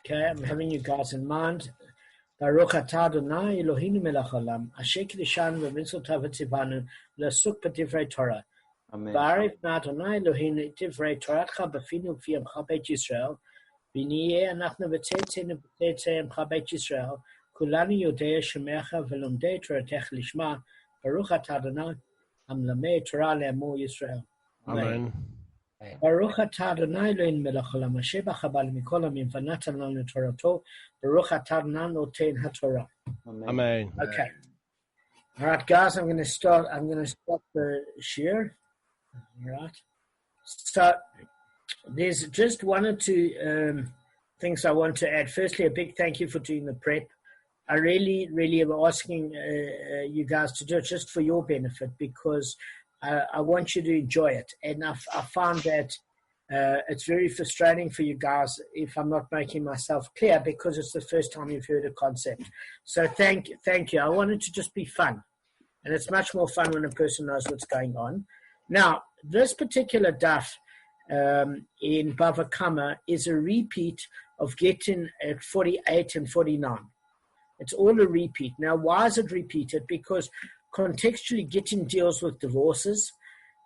Okay, I'm having you guys in mind. Baruch atah Adonai Eloheinu melech haolam, asher kiddushanu v'mitzvotav v'tzivanu l'asuk b'divrei Torah. Ba'arif Adonai Eloheinu divrei Toratcha b'finu v'fi Amcha Beit Yisrael, v'niyeh anachnu v'tzetzenu v'tzetzei Amcha Beit Yisrael, kulanu yodei shemecha v'lomdei Toratecha lishma, Baruch atah Adonai hamlamed Torah le'amor Yisrael. Amen. Baruch atah Adonai Eloheinu melech haolam, asher b'chabal mikol hamim v'natan lanu Torato, Baruch atah Adonai noten haTorah. Amen. Okay. All right, guys, I'm going to start the shir. All right. So there's just one or two things I want to add. Firstly, a big thank you for doing the prep. I really, really am asking you guys to do it just for your benefit, because I want you to enjoy it. And I found that it's very frustrating for you guys if I'm not making myself clear, because it's the first time you've heard a concept. So thank you. I want it to just be fun. And it's much more fun when a person knows what's going on. Now, this particular daf in Bava Kamma is a repeat of Gittin at 48 and 49. It's all a repeat. Now, why is it repeated? Because contextually, Gittin deals with divorces,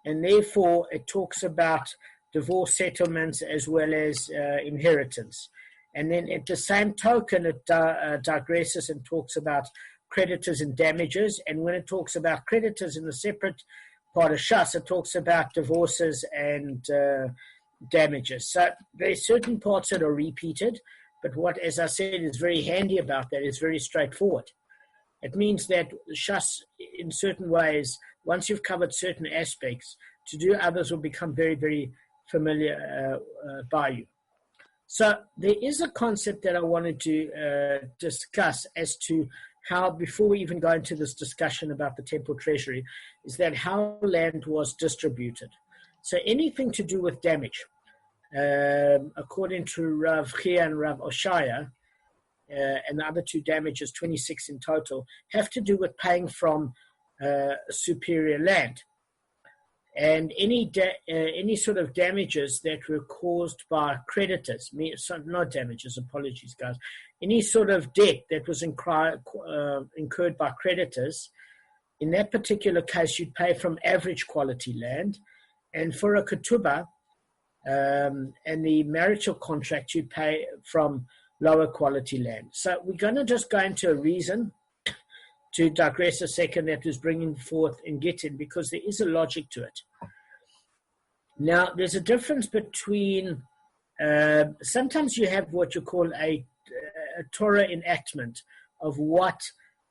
and therefore it talks about divorce settlements as well as inheritance. And then at the same token, it digresses and talks about creditors and damages. And when it talks about creditors in the separate part of Shas, it talks about divorces and damages. So there are certain parts that are repeated, but what, as I said, is very handy about that is very straightforward. It means that Shas, in certain ways, once you've covered certain aspects, to do others will become very, very familiar by you. So there is a concept that I wanted to discuss as to how, before we even go into this discussion about the temple treasury, is that how land was distributed. So anything to do with damage, according to Rav Chia and Rav Oshaya, and the other two damages, 26 in total, have to do with paying from superior land. And any sort of damages that were caused by creditors, not damages, apologies, guys, any sort of debt that was incurred by creditors, in that particular case, you'd pay from average quality land. And for a ketubah and the marital contract, you'd pay from lower quality land. So we're going to just go into a reason to digress a second that was bringing forth in Gittin, because there is a logic to it. Now, there's a difference between, sometimes you have what you call a Torah enactment of what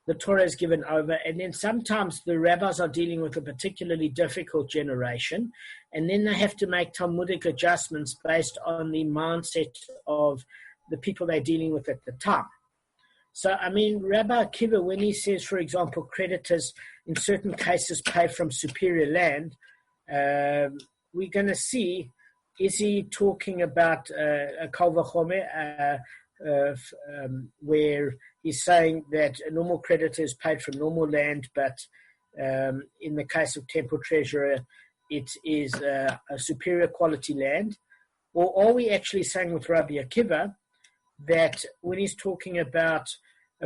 the Torah is given over, and then sometimes the rabbis are dealing with a particularly difficult generation, and then they have to make Talmudic adjustments based on the mindset of the people they're dealing with at the time. So, I mean, Rabbi Akiva, when he says, for example, creditors in certain cases pay from superior land, we're going to see, is he talking about a Kal V'chomer, where he's saying that a normal creditor is paid from normal land, but in the case of temple treasurer, it is a superior quality land? Or are we actually saying with Rabbi Akiva that when he's talking about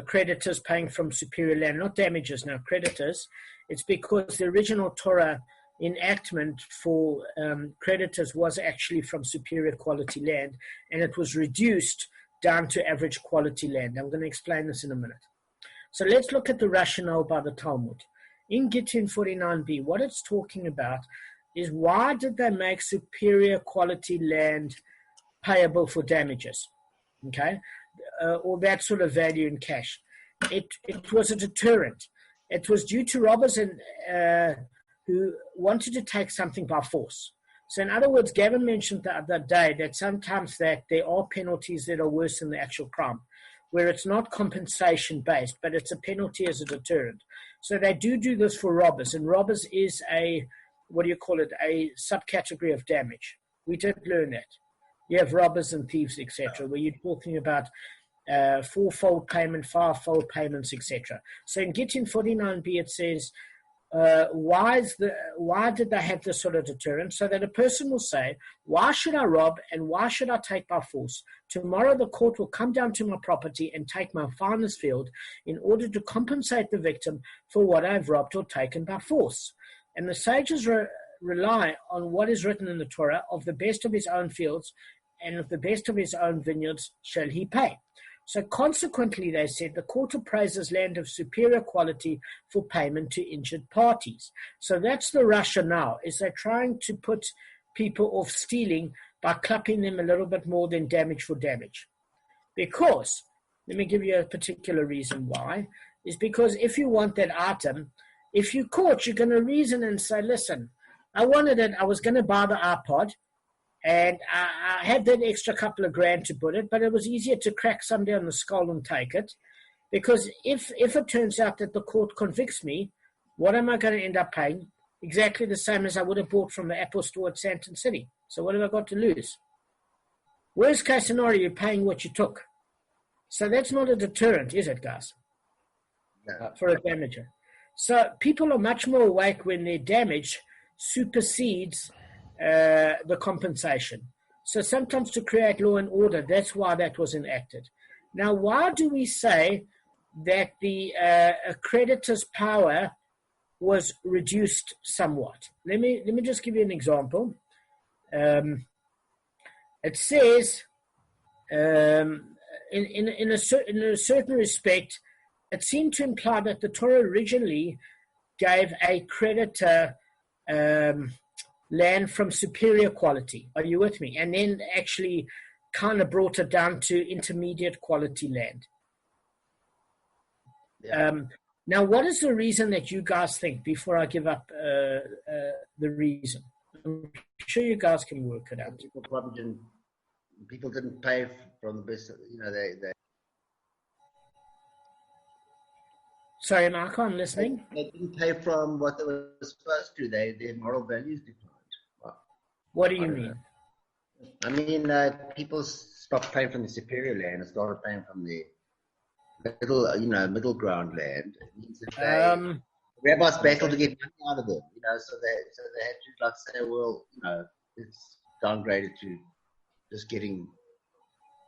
creditors paying from superior land, not damages now, creditors, it's because the original Torah enactment for creditors was actually from superior quality land, and it was reduced down to average quality land. I'm going to explain this in a minute. So let's look at the rationale by the Talmud. In Gittin 49b, what it's talking about is, why did they make superior quality land payable for damages? Okay, or that sort of value in cash. It was a deterrent. It was due to robbers and who wanted to take something by force. So in other words, Gavin mentioned the other day that sometimes that there are penalties that are worse than the actual crime, where it's not compensation based, but it's a penalty as a deterrent. So they do this for robbers, and robbers is a subcategory of damage. We did learn that. You have robbers and thieves, etc., where you're talking about fourfold payment, fivefold payments, etc. So in Gittin 49b, it says why did they have this sort of deterrent? So that a person will say, why should I rob and why should I take by force? Tomorrow the court will come down to my property and take my finest field in order to compensate the victim for what I've robbed or taken by force. And the sages rely on what is written in the Torah, of the best of his own fields and of the best of his own vineyards shall he pay. So consequently, they said, the court appraises land of superior quality for payment to injured parties. So that's the rationale, is they're trying to put people off stealing by clapping them a little bit more than damage for damage. Because, let me give you a particular reason why, is because if you want that item, if you're caught, you're going to reason and say, listen, I wanted it, I was going to buy the iPod, and I had that extra couple of grand to put it, but it was easier to crack somebody on the skull and take it. Because if it turns out that the court convicts me, what am I going to end up paying? Exactly the same as I would have bought from the Apple store at Santon City. So what have I got to lose? Worst case scenario, you're paying what you took. So that's not a deterrent, is it, guys? No. For a damager. So people are much more awake when their damage supersedes the compensation. So sometimes to create law and order, that's why that was enacted. Now, why do we say that the creditor's power was reduced somewhat? Let me just give you an example. It says, in a certain respect, it seemed to imply that the Torah originally gave a creditor land from superior quality. Are you with me? And then actually kind of brought it down to intermediate quality land. Yeah. Now, what is the reason that you guys think, before I give up the reason? I'm sure you guys can work it out. People didn't pay from the best, they Sorry, Marco, I'm listening. They didn't pay from what they were supposed to. Their moral values declined. What do you mean? I mean, people stopped paying from the superior land and started paying from the middle ground land. It means that rabbis battled to get money out of them, so they had to say, well, it's downgraded to just getting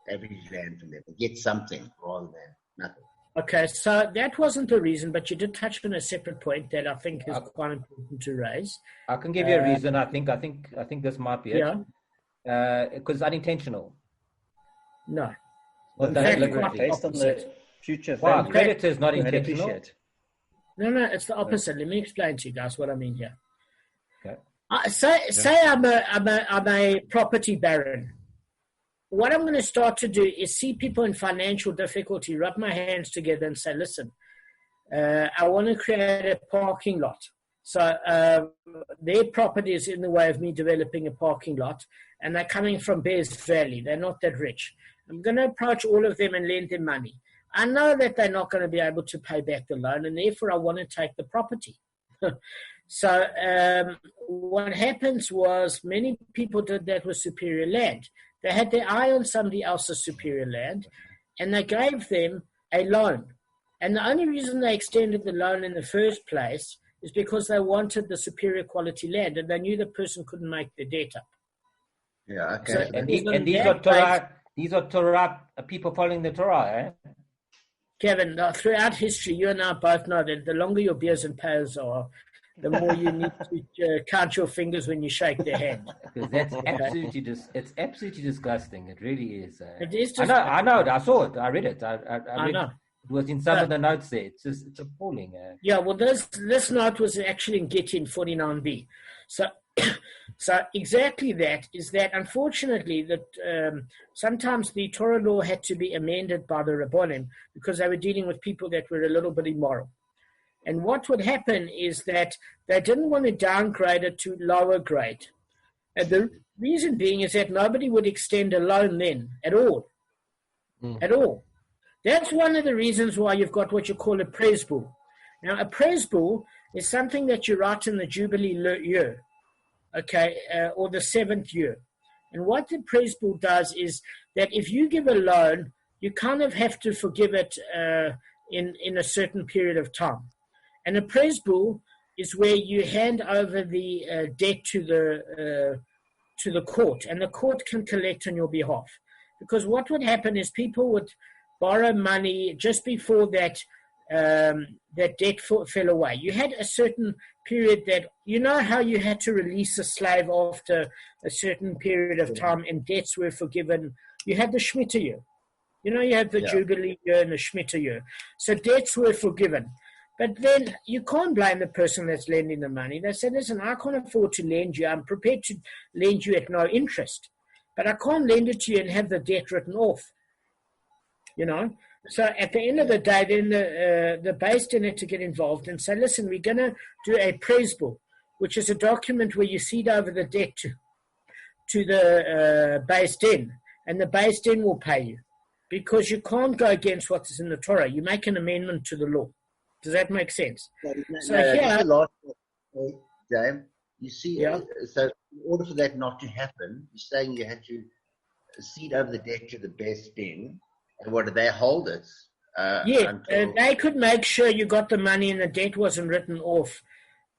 average land from them, but get something rather than nothing. Okay, so that wasn't the reason, but you did touch on a separate point that I think is quite important to raise. I can give you a reason. I think this might be it. Yeah. Because unintentional. No. Well, based on the future wow, value. credit is not intentional. No, it's the opposite. Let me explain to you guys what I mean here. Okay. Say I'm a property baron. What I'm going to start to do is see people in financial difficulty, rub my hands together and say, listen, I want to create a parking lot. So their property is in the way of me developing a parking lot, and they're coming from Bears Valley. They're not that rich. I'm going to approach all of them and lend them money. I know that they're not going to be able to pay back the loan, and therefore I want to take the property. So what happens was many people did that with superior land. They had their eye on somebody else's superior land, and they gave them a loan. And the only reason they extended the loan in the first place is because they wanted the superior quality land, and they knew the person couldn't make the debt up. Yeah, okay. So, And these are Torah people following the Torah, eh? Kevin, throughout history, you and I both know that the longer your beers and pails are, the more you need to count your fingers when you shake their hand. Because that's it's absolutely disgusting. It really is. It is. I know. I saw it. I read it. I read know. It was in some of the notes there. It's appalling. Yeah. Well, this note was actually in Gittin 49b. So exactly that is that. Unfortunately, that sometimes the Torah law had to be amended by the Rabbonim because they were dealing with people that were a little bit immoral. And what would happen is that they didn't want to downgrade it to lower grade. And the reason being is that nobody would extend a loan then at all. At all. That's one of the reasons why you've got what you call a presbull. Now, a presbull is something that you write in the Jubilee year, okay, or the 7th year. And what the presbull does is that if you give a loan, you kind of have to forgive it in a certain period of time. And a presbull is where you hand over the debt to the court, and the court can collect on your behalf. Because what would happen is people would borrow money just before that debt fell away. You had a certain period that, you know how you had to release a slave after a certain period of time and debts were forgiven. You had the Shemitah year. You know, you had the Jubilee year and the Shemitah year. So debts were forgiven. But then you can't blame the person that's lending the money. They said, listen, I can't afford to lend you. I'm prepared to lend you at no interest. But I can't lend it to you and have the debt written off. You know? So at the end of the day, then the base din had to get involved and say, listen, we're going to do a presbul, which is a document where you cede over the debt to the base din, and the base din will pay you. Because you can't go against what's in the Torah. You make an amendment to the law. Does that make sense? James, you see, so in order for that not to happen, you're saying you had to cede over the debt to the base din. And what, do they hold it? They could make sure you got the money and the debt wasn't written off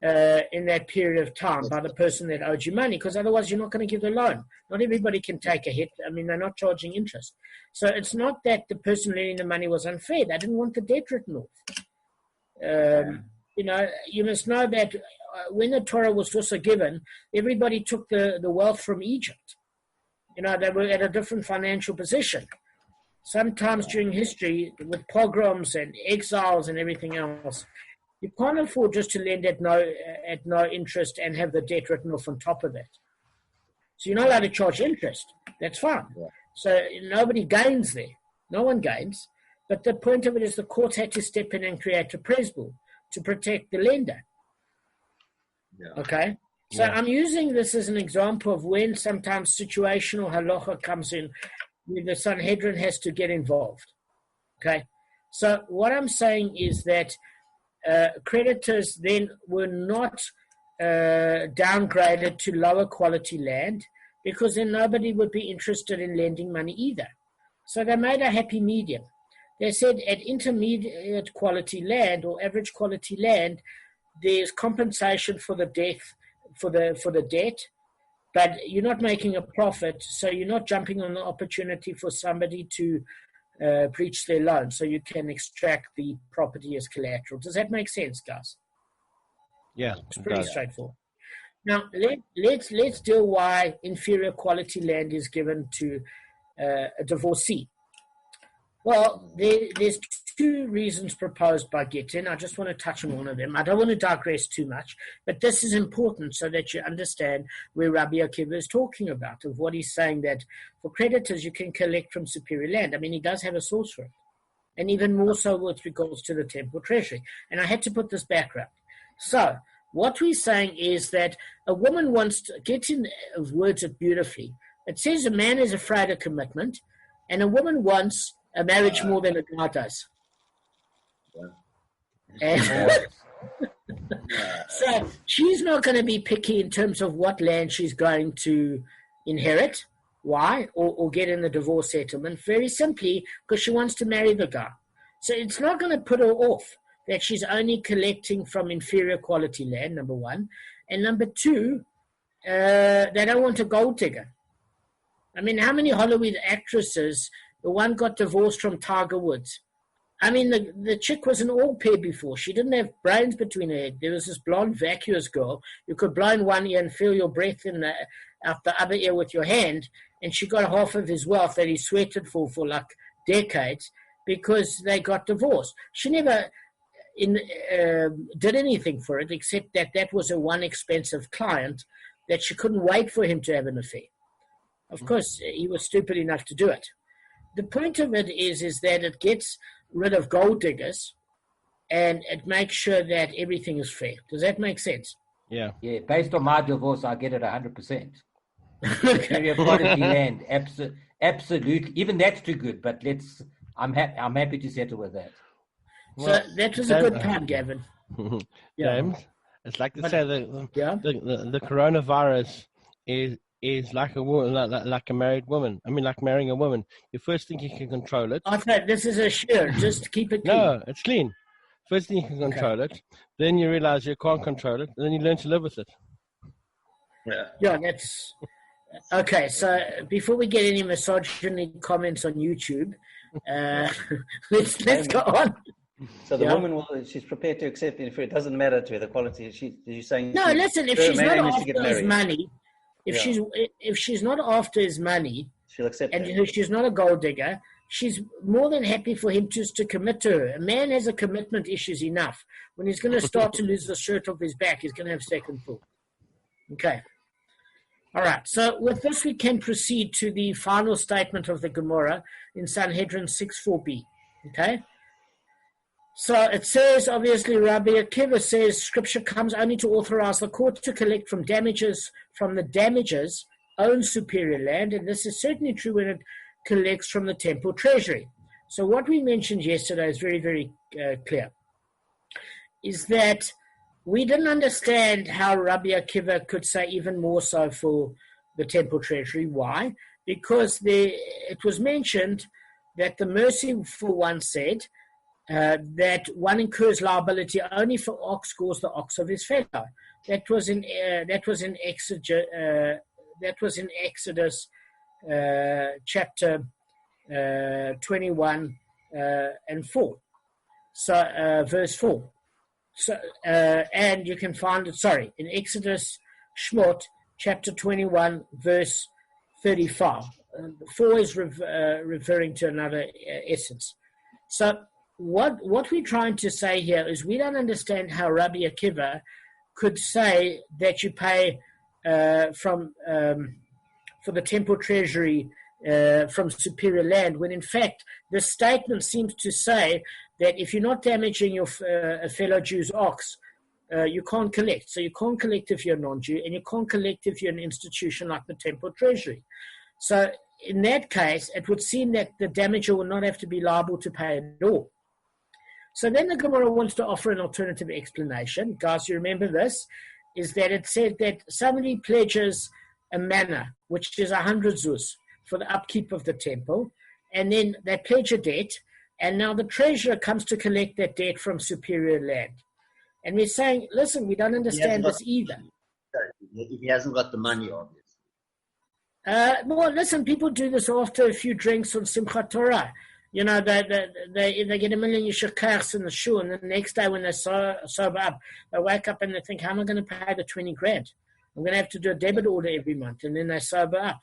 in that period of time by the person that owed you money, because otherwise you're not going to give the loan. Not everybody can take a hit. I mean, they're not charging interest. So it's not that the person lending the money was unfair. They didn't want the debt written off. You know, you must know that when the Torah was also given, everybody took the wealth from Egypt. You know, they were at a different financial position. Sometimes during history, with pogroms and exiles and everything else, you can't afford just to lend at no interest and have the debt written off on top of that. So you're not allowed to charge interest. That's fine. Yeah. So nobody gains there. No one gains. But the point of it is the courts had to step in and create a presbul to protect the lender. Yeah. Okay? So I'm using this as an example of when sometimes situational halacha comes in, where the Sanhedrin has to get involved. Okay? So what I'm saying is that creditors then were not downgraded to lower quality land, because then nobody would be interested in lending money either. So they made a happy medium. They said at intermediate quality land or average quality land, there's compensation for the debt, but you're not making a profit, so you're not jumping on the opportunity for somebody to breach their loan, so you can extract the property as collateral. Does that make sense, guys? Yeah, it's pretty straightforward. Now let's deal why inferior quality land is given to a divorcee. Well, there's two reasons proposed by Gittin. I just want to touch on one of them. I don't want to digress too much, but this is important so that you understand where Rabbi Akiva is talking about, of what he's saying, that for creditors you can collect from superior land. I mean, he does have a source for it, and even more so with regards to the temple treasury. And I had to put this background. So what we're saying is that a woman wants to, Gittin words it beautifully. It says a man is afraid of commitment, and a woman wants a marriage more than a guy does. So she's not going to be picky in terms of what land she's going to inherit. Why? Or get in the divorce settlement. Very simply, because she wants to marry the guy. So it's not going to put her off that she's only collecting from inferior quality land, number one. And number two, they don't want a gold digger. I mean, how many Hollywood actresses, the one got divorced from Tiger Woods? I mean, the chick was an all-pair before. She didn't have brains between her head. There was this blonde, vacuous girl. You could blow in one ear and feel your breath out the other ear with your hand, and she got half of his wealth that he sweated for like decades because they got divorced. She never did anything for it except that was a one expensive client that she couldn't wait for him to have an affair. Of course, he was stupid enough to do it. The point of it is that it gets rid of gold diggers and it makes sure that everything is fair. Does that make sense? Yeah. Yeah, based on my divorce, I get it 100%. Inferior quality land, absolutely. Even that's too good, but I'm happy to settle with that. So that was a good pun, Gavin. James, it's like to say the coronavirus is like a woman, like a married woman. I mean, like marrying a woman. You first think you can control it. I thought this is a shear. Just keep it clean. No, it's clean. First thing you can control it, then you realize you can't control it, and then you learn to live with it. Yeah, that's okay. So before we get any misogyny comments on YouTube, let's go on. So the woman she's prepared to accept it if it doesn't matter to her the quality. She's saying no. Listen, if she's not after his money, if she's not after his money, she'll accept and it. she's not a gold digger, she's more than happy for him just to commit to her. A man has a commitment issues enough. When he's going to start to lose the shirt off his back, he's going to have second thought. Okay. All right. So with this, we can proceed to the final statement of the Gemara in Sanhedrin 6:4b. Okay. So it says, obviously, Rabbi Akiva says Scripture comes only to authorize the court to collect from the damager's own superior land, and this is certainly true when it collects from the temple treasury. So what we mentioned yesterday is very, very clear, is that we didn't understand how Rabbi Akiva could say even more so for the temple treasury. Why? Because it was mentioned that the merciful one said that one incurs liability only for ox gores the ox of his fellow. That was in Exodus chapter 21 and 4. So verse 4. So and you can find it. In Exodus Shmot chapter 21 verse 35. 4 is referring to another essence. So what we're trying to say here is we don't understand how Rabbi Akiva could say that you pay for the temple treasury from superior land, when in fact the statement seems to say that if you're not damaging your a fellow Jew's ox, you can't collect. So you can't collect if you're a non-Jew, and you can't collect if you're an institution like the temple treasury. So in that case, it would seem that the damager will not have to be liable to pay at all. So then the Gemara wants to offer an alternative explanation. Guys, you remember this, is that it said that somebody pledges a manna, which is 100 zuz, for the upkeep of the temple, and then they pledge a debt, and now the treasurer comes to collect that debt from superior land. And we're saying, listen, we don't understand this either. If he hasn't got the money, obviously. Well, listen, people do this after a few drinks on Simchat Torah. You know, they get a million yeshakars in the shoe, and the next day when they sober up, they wake up and they think, how am I going to pay the 20 grand? I'm going to have to do a debit order every month, and then they sober up.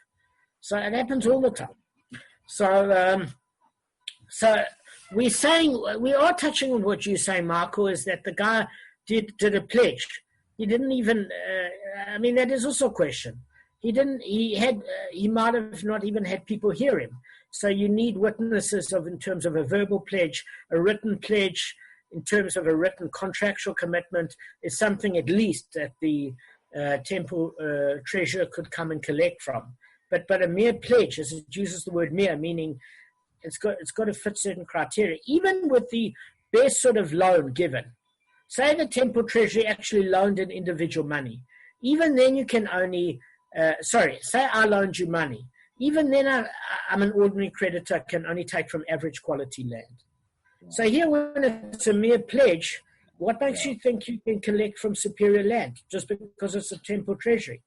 So it happens all the time. So we're saying, we are touching on what you're saying, Marco, is that the guy did a pledge. He didn't even, that is also a question. He might have not even had people hear him. So you need witnesses in terms of a verbal pledge, a written pledge, in terms of a written contractual commitment is something at least that the temple treasurer could come and collect from. But a mere pledge, as it uses the word mere, meaning it's got to fit certain criteria. Even with the best sort of loan given, say the temple treasury actually loaned an individual money, even then you can only, say I loaned you money. Even then, I'm an ordinary creditor, can only take from average quality land. So here, when it's a mere pledge, what makes you think you can collect from superior land just because it's a temple treasury?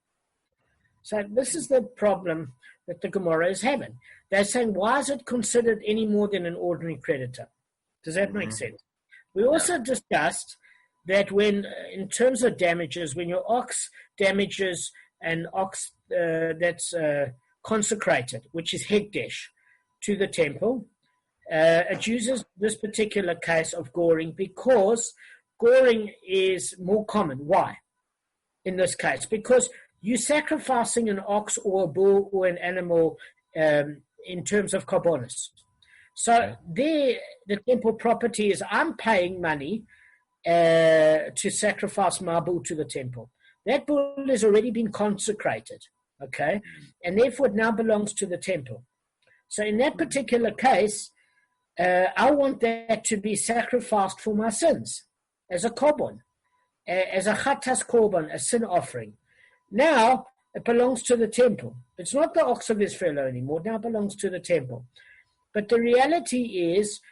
So this is the problem that the Gemara is having. They're saying, why is it considered any more than an ordinary creditor? Does that make sense? We also discussed that when, in terms of damages, when your ox damages an ox that's consecrated, which is hekdesh, to the temple, it uses this particular case of goring because goring is more common. Why? In this case, because you're sacrificing an ox or a bull or an animal in terms of korbanos. So the temple property is, I'm paying money to sacrifice my bull to the temple. That bull has already been consecrated. Okay, and therefore it now belongs to the temple. So in that particular case, I want that to be sacrificed for my sins as a korban, as a chatas korban, a sin offering. Now it belongs to the temple. It's not the ox of his fellow anymore. It now belongs to the temple. But the reality is,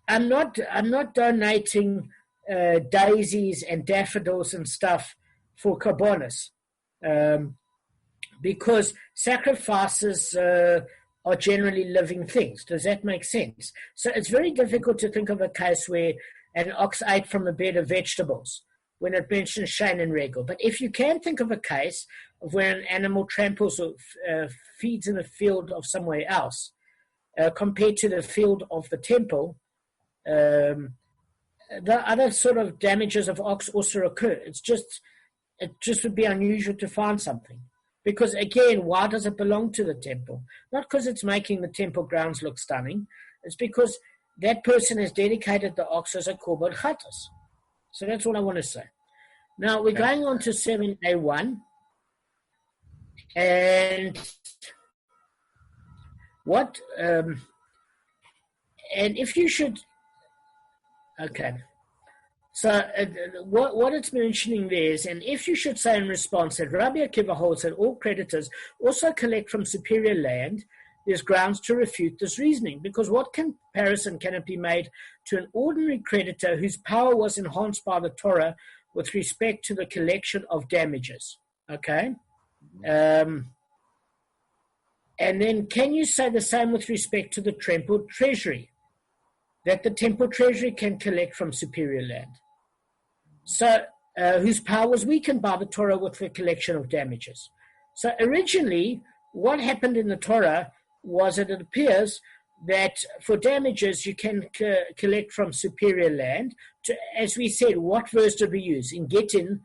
I'm not donating daisies and daffodils and stuff for Karbonis. Because sacrifices are generally living things. Does that make sense? So it's very difficult to think of a case where an ox ate from a bed of vegetables when it mentions Shane and Regal. But if you can think of a case of where an animal tramples or feeds in a field of somewhere else, compared to the field of the temple, the other sort of damages of ox also occur. It just would be unusual to find something. Because again, why does it belong to the temple? Not because it's making the temple grounds look stunning. It's because that person has dedicated the ox as a korban chatas. So that's all I want to say. Now we're going on to 7a1. And what, and if you should, okay. So what it's mentioning there is, and if you should say in response that Rabbi Akiva holds that all creditors also collect from superior land, there's grounds to refute this reasoning, because what comparison can it be made to an ordinary creditor whose power was enhanced by the Torah with respect to the collection of damages? Okay? And then can you say the same with respect to the temple treasury, that the temple treasury can collect from superior land? So, whose power was weakened by the Torah with the collection of damages. So originally, what happened in the Torah was that it appears that for damages you can collect from superior land. As we said, what verse did we use? In Gittin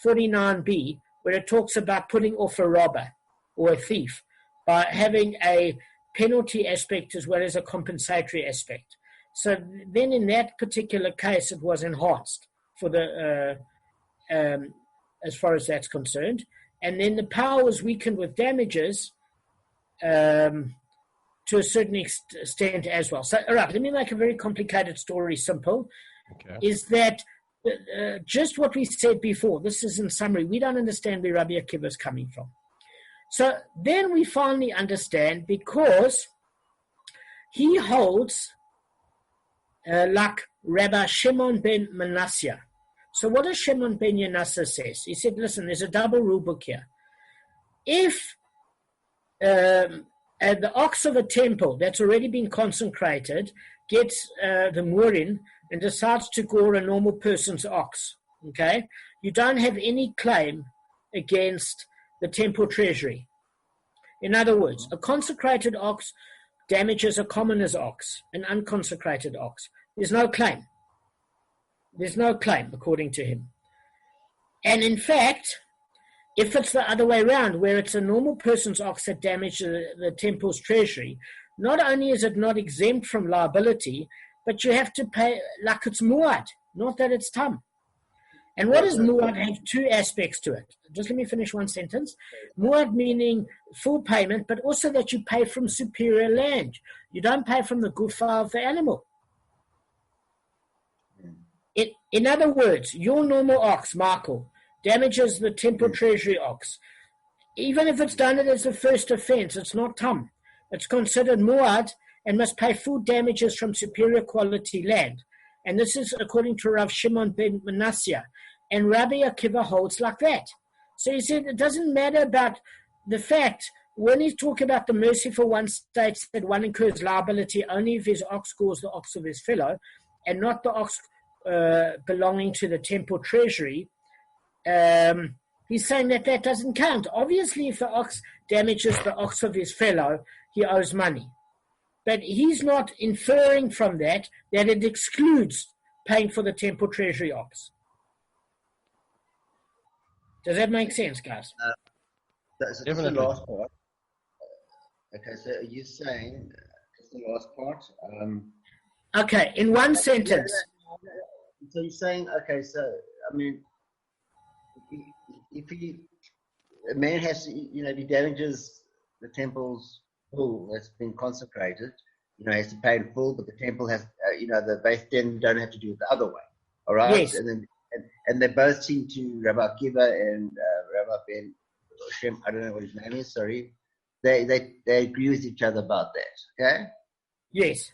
49b, where it talks about putting off a robber or a thief by having a penalty aspect as well as a compensatory aspect. So then in that particular case, it was enhanced for the as far as that's concerned. And then the power was weakened with damages to a certain extent as well. So, all right, let me make a very complicated story simple. Okay. Is that just what we said before? This is in summary. We don't understand where Rabbi Akiva is coming from. So then we finally understand, because he holds like Rabbi Shimon ben Manasseh. So what does Shimon ben Manasseh says? He said, listen, there's a double rule book here. If the ox of a temple that's already been consecrated gets the murin and decides to gore a normal person's ox, okay, you don't have any claim against the temple treasury. In other words, a consecrated ox damages a commoner's ox, an unconsecrated ox. There's no claim. There's no claim, according to him. And in fact, if it's the other way around, where it's a normal person's ox that damaged the temple's treasury, not only is it not exempt from liability, but you have to pay like it's muad, not that it's tam. And what does muad have? Two aspects to it. Just let me finish one sentence. Muad meaning full payment, but also that you pay from superior land. You don't pay from the gufa of the animal. In other words, your normal ox, Michael, damages the temple treasury ox. Even if it's done it as a first offense, it's not tam. It's considered muad and must pay full damages from superior quality land. And this is according to Rav Shimon ben Manasseh. And Rabbi Akiva holds like that. So he said it doesn't matter about the fact, when he's talking about the merciful one states that one incurs liability only if his ox gores the ox of his fellow, and not the ox belonging to the temple treasury. He's saying that that doesn't count. Obviously, if the ox damages the ox of his fellow, he owes money. But he's not inferring from that it excludes paying for the temple treasury ox. Does that make sense, guys? So this is the last part. Okay, so are you saying it's the last part? Okay, in one sentence. So you're saying, okay, so, I mean, if a man has to, if he damages the temple's pool that's been consecrated, has to pay in full, but the temple has, the base then don't have to do it the other way, all right? Yes. And they both seem to, Rabbi Akiva and Rabbi Ben Shem, I don't know what his name is, sorry, they agree with each other about that, okay? Yes.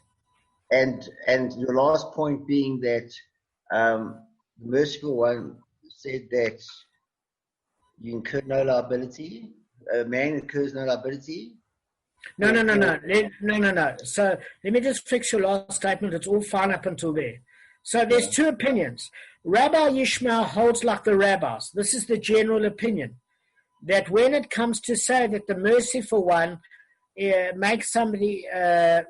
And your last point being that the merciful one said that you incur no liability. A man incurs no liability. No. So let me just fix your last statement. It's all fine up until there. So there's two opinions. Rabbi Yishmael holds like the rabbis. This is the general opinion, that when it comes to say that the merciful one makes somebody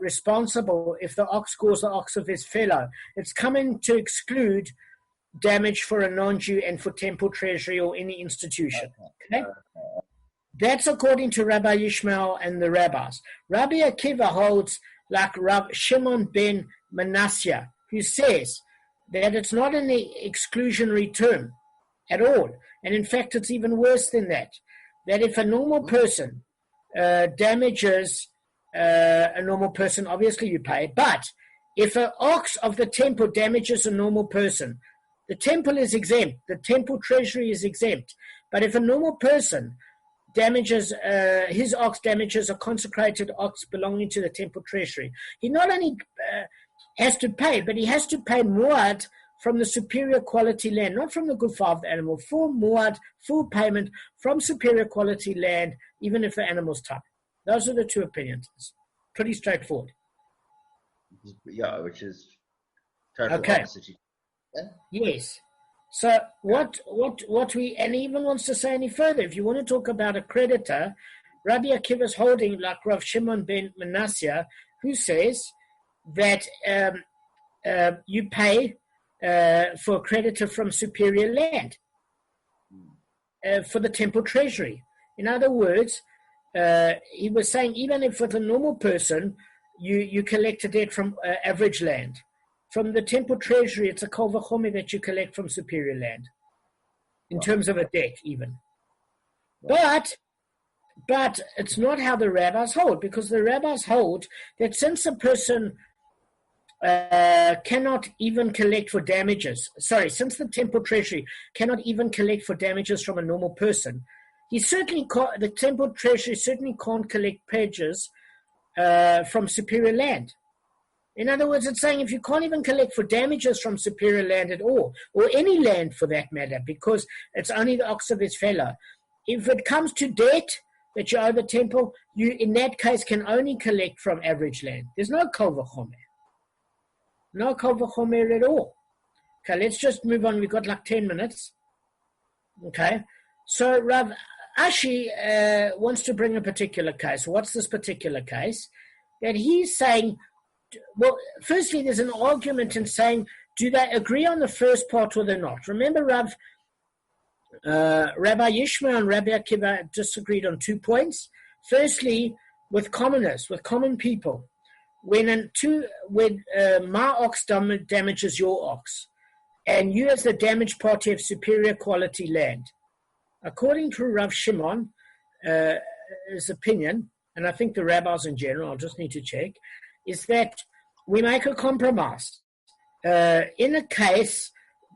responsible if the ox gores the ox of his fellow, it's coming to exclude damage for a non-Jew and for temple treasury or any institution. Okay? That's according to Rabbi Yishmael and the rabbis. Rabbi Akiva holds like Rav Shimon ben Manasseh, who says that it's not an exclusionary term at all. And in fact, it's even worse than that. That if a normal person damages a normal person, obviously you pay. But if an ox of the temple damages a normal person, the temple is exempt. The temple treasury is exempt. But if a normal person damages, his ox damages a consecrated ox belonging to the temple treasury, he not only has to pay, but he has to pay muad from the superior quality land, not from the gufah of the animal, full muad, full payment from superior quality land, even if the animal's tough. Those are the two opinions. It's pretty straightforward. Yeah, which is totally okay. Opposite. Yeah? Yes. So what we, and he even wants to say any further, if you want to talk about a creditor, Rabbi Akiva's holding like Rav Shimon ben Manasseh, who says that you pay for a creditor from superior land for the temple treasury. In other words, he was saying even if with a normal person you collect a debt from average land, from the temple treasury it's a kol v'chomer that you collect from superior land in terms of a debt even. But it's not how the rabbis hold, because the rabbis hold that since a person cannot even collect for damages, since the temple treasury cannot even collect for damages from a normal person, the temple treasury certainly can't collect pledges from superior land. In other words, it's saying if you can't even collect for damages from superior land at all, or any land for that matter, because it's only the ox of his fellow, if it comes to debt that you owe the temple, you in that case can only collect from average land. There's no kol v'chomer. No kol v'chomer at all. Okay, let's just move on. We've got like 10 minutes. Okay, so Rav Ashi wants to bring a particular case. What's this particular case? That he's saying, well, firstly, there's an argument in saying, do they agree on the first part or they not? Remember, Rabbi Yishmael and Rabbi Akiva disagreed on 2 points. Firstly, with commoners, with common people, when my ox damages your ox, and you as the damaged party have superior quality land, according to Rav Shimon, his opinion, and I think the rabbis in general, I'll just need to check, is that we make a compromise. In a case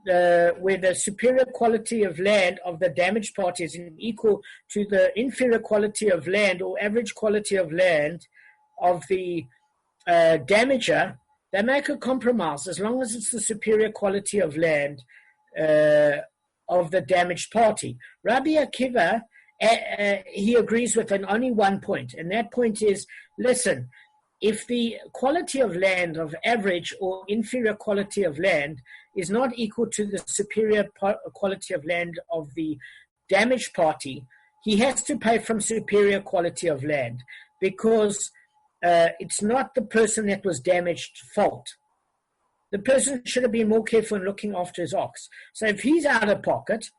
where the superior quality of land of the damaged party is equal to the inferior quality of land or average quality of land of the damager, they make a compromise as long as it's the superior quality of land of the damaged party. Rabbi Akiva, he agrees with an only 1 point, and that point is, listen, if the quality of land of average or inferior quality of land is not equal to the superior quality of land of the damaged party, he has to pay from superior quality of land, because it's not the person that was damaged fault. The person should have been more careful in looking after his ox. So if he's out of pocket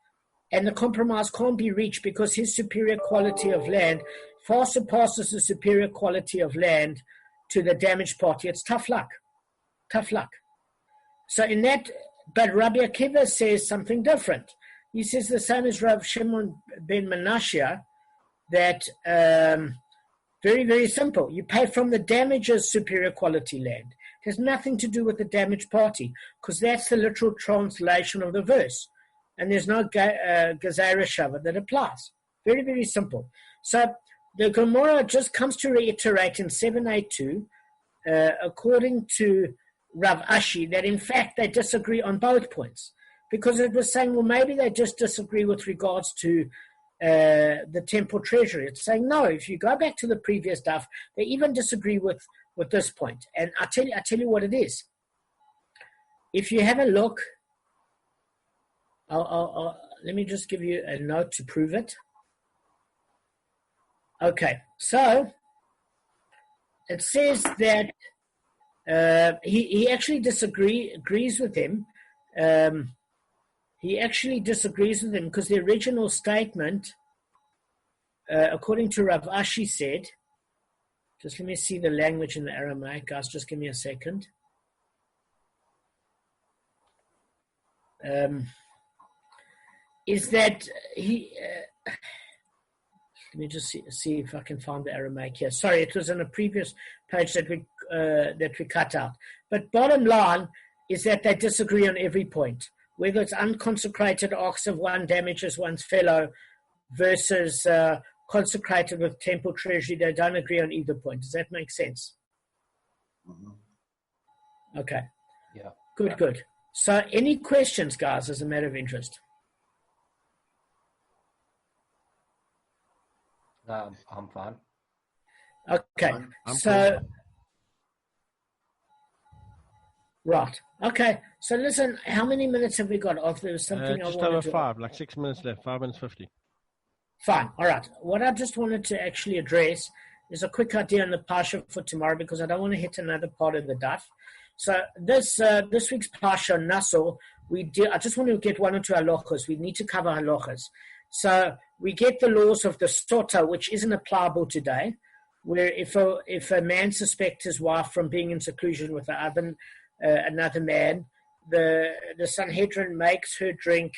and the compromise can't be reached because his superior quality of land far surpasses the superior quality of land to the damaged party, it's tough luck. Tough luck. So in that, but Rabbi Akiva says something different. He says the same as Rav Shimon ben Manasseh, that very, very simple. You pay from the damager's superior quality land. It has nothing to do with the damaged party, because that's the literal translation of the verse. And there's no Gezerah Shava that applies. Very, very simple. So the Gemara just comes to reiterate in 782, according to Rav Ashi, that in fact they disagree on both points. because it was saying, well, maybe they just disagree with regards to the temple treasury. It's saying, no, if you go back to the previous daf, they even disagree with this point. And I tell you what it is. If you have a look, let me just give you a note to prove it. Okay, so it says that he actually agrees with him. He actually disagrees with him because the original statement, according to Rav Ashi, said, just let me see the language in the Aramaic, guys, just give me a second. Is that he... let me just see if I can find the Aramaic here. Sorry, it was on a previous page that we cut out. But bottom line is that they disagree on every point. Whether it's unconsecrated ox of one damages one's fellow versus consecrated with temple treasury, they don't agree on either point. Does that make sense? Mm-hmm. Okay. Yeah. Good. So any questions, guys, as a matter of interest? I'm fine. Okay. I'm so, cool. right. Okay. So listen, how many minutes have we got? Oh, there was something I just wanted over to... 5, like 6 minutes left, 5 minutes 50. Fine. All right. What I just wanted to actually address is a quick idea on the Pasha for tomorrow, because I don't want to hit another part of the daf. So this week's Pasha, Nassau, I just want to get one or two halachas. We need to cover halachas. So we get the laws of the sota, which isn't applicable today, where if a man suspects his wife from being in seclusion with another man, the Sanhedrin makes her drink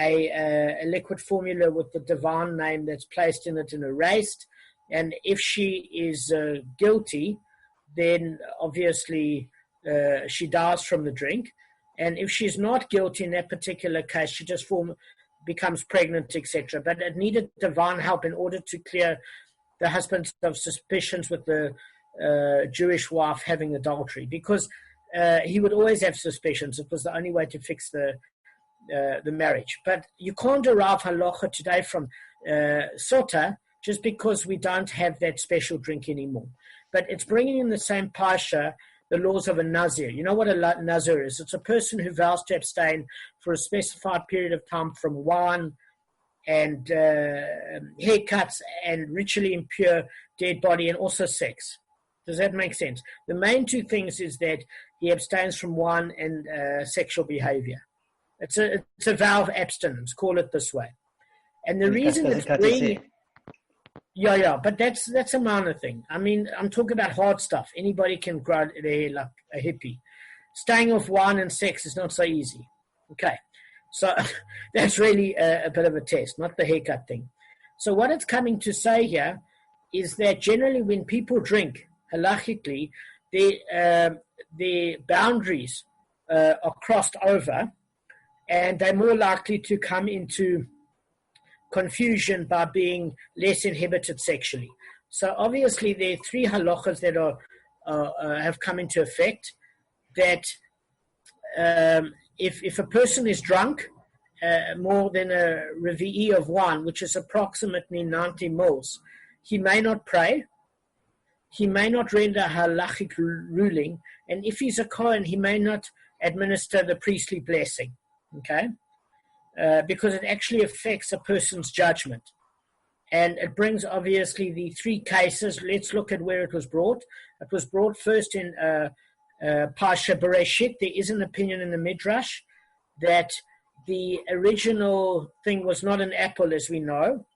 a liquid formula with the divine name that's placed in it and erased. And if she is guilty, then obviously she dies from the drink. And if she's not guilty in that particular case, she just becomes pregnant, etc. But it needed divine help in order to clear the husband of suspicions with the Jewish wife having adultery, because he would always have suspicions. It was the only way to fix the marriage. But you can't derive halacha today from sota just because we don't have that special drink anymore. But it's bringing in the same pasha the laws of a nazir. You know what a nazir is? It's a person who vows to abstain for a specified period of time from wine and haircuts and ritually impure dead body and also sex. Does that make sense? The main two things is that he abstains from wine and sexual behavior. It's a vow of abstinence, call it this way. And the reason it's bringing... Yeah, but that's a minor thing. I mean, I'm talking about hard stuff. Anybody can grow their hair like a hippie. Staying off wine and sex is not so easy. Okay, so that's really a bit of a test, not the haircut thing. So what it's coming to say here is that generally when people drink, halachically, their boundaries are crossed over, and they're more likely to come into confusion by being less inhibited sexually. So obviously there are three halachas that have come into effect, that if a person is drunk more than a revi'i of wine, which is approximately 90 mils, he may not pray, he may not render a halachic ruling, and if he's a Kohen, he may not administer the priestly blessing, okay? Because it actually affects a person's judgment. And it brings, obviously, the three cases. Let's look at where it was brought. It was brought first in Parsha Bereshit. There is an opinion in the Midrash that the original thing was not an apple, as we know.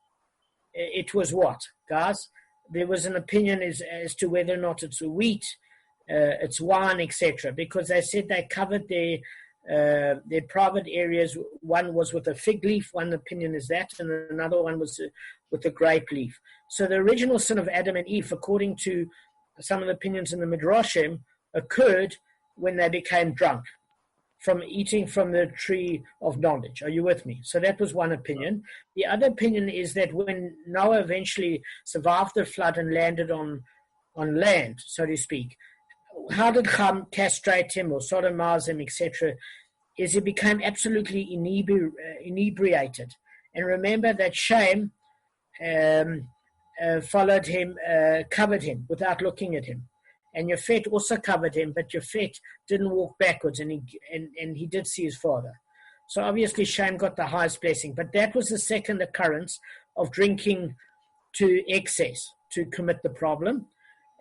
It was what, guys? There was an opinion as to whether or not it's a wheat, it's wine, etc. Because they said they covered their private areas. One was with a fig leaf, one opinion is that, and another one was with a grape leaf. So the original sin of Adam and Eve, according to some of the opinions in the Midrashim, occurred when they became drunk from eating from the tree of knowledge. Are you with me? So that was one opinion. The other opinion is that when Noah eventually survived the flood and landed on land, so to speak, how did Cham castrate him or sodomize him, etc.? is he became absolutely inebriated. And remember that Shem followed him, covered him without looking at him. And Yafet also covered him, but Yafet didn't walk backwards, and he did see his father. So obviously Shem got the highest blessing. But that was the second occurrence of drinking to excess to commit the problem.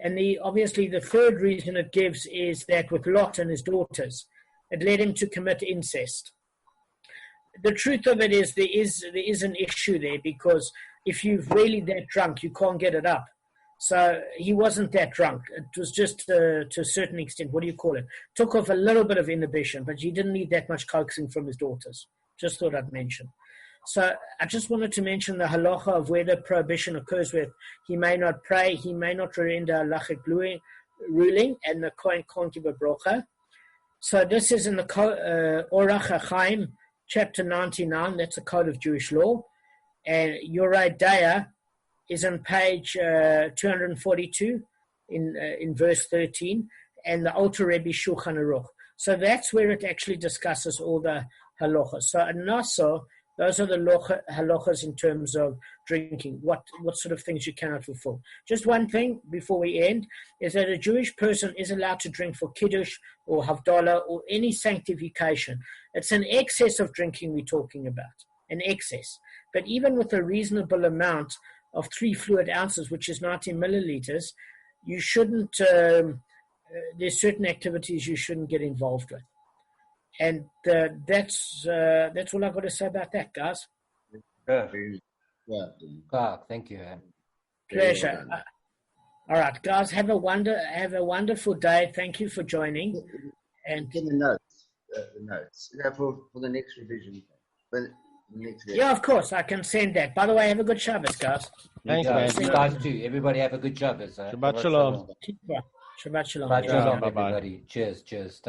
And obviously the third reason it gives is that with Lot and his daughters, it led him to commit incest. The truth of it is there is an issue there, because if you're really that drunk, you can't get it up. So he wasn't that drunk. It was just to a certain extent, what do you call it? Took off a little bit of inhibition, but he didn't need that much coaxing from his daughters. Just thought I'd mention. So I just wanted to mention the halacha of where the prohibition occurs with he may not pray, he may not render halachic ruling, and the Kohen can't give a brocha. So this is in the Orach HaChaim, chapter 99, that's a code of Jewish law. And Yorei Daya is on page 242 in verse 13, and the Alter Rebbe Shulchan Aruch. So that's where it actually discusses all the halachas. So in Nassau, those are the halachas in terms of drinking, what sort of things you cannot fulfill. Just one thing before we end is that a Jewish person is allowed to drink for Kiddush or Havdalah or any sanctification. It's an excess of drinking we're talking about, an excess. But even with a reasonable amount of 3 fluid ounces, which is 90 milliliters, you shouldn't, there's certain activities you shouldn't get involved with. And that's all I've got to say about that, guys. Thank you. Pleasure. All right, guys, have a wonderful day. Thank you for joining. And get the notes, for the next revision. Yeah, of course, I can send that. By the way, have a good Shabbos, guys. Thanks, man. You guys too. Everybody have a good Shabbos. Shabbat shalom. Shabbat shalom. Shabbat shalom, everybody. Cheers.